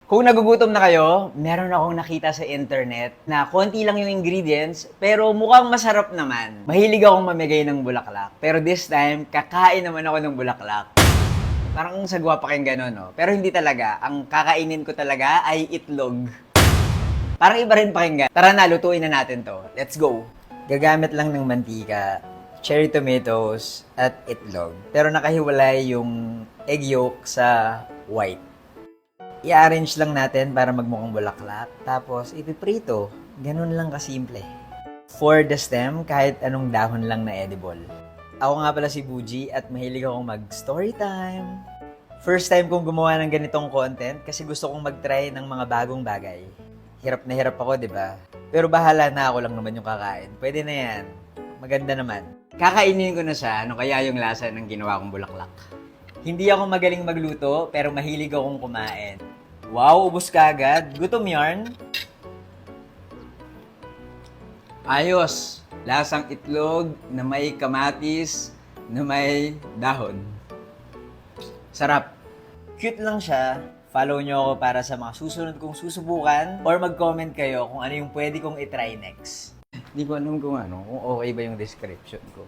Kung nagugutom na kayo, meron akong nakita sa internet na konti lang yung ingredients, pero mukhang masarap naman. Mahilig akong mamigay ng bulaklak, pero this time, kakain naman ako ng bulaklak. Parang sagwa pa kayong gano'n, no? Pero hindi talaga. Ang kakainin ko talaga ay itlog. Parang iba rin pakinggan. Tara na, lutuin na natin to. Let's go! Gagamit lang ng mantika, cherry tomatoes, at itlog. Pero nakahiwalay yung egg yolk sa white. I-arrange lang natin para magmukhang bulaklak. Tapos, ipiprito. Ganun lang kasimple. For the stem, kahit anong dahon lang na edible. Ako nga pala si Buji at mahilig akong mag-story time. First time kong gumawa ng ganitong content kasi gusto kong mag-try ng mga bagong bagay. Hirap na hirap ako, di ba? Pero bahala na, ako lang naman yung kakain. Pwede na yan. Maganda naman. Kakainin ko na siya, ano kaya yung lasa ng ginawa kong bulaklak. Hindi ako magaling magluto, pero mahilig akong kumain. Wow, ubos ka agad. Gutom yarn. Ayos. Lasang itlog na may kamatis, na may dahon. Sarap. Cute lang siya. Follow nyo ako para sa mga susunod kong susubukan or mag-comment kayo kung ano yung pwede kong itry next. Hindi ko alam kung okay ba yung description ko.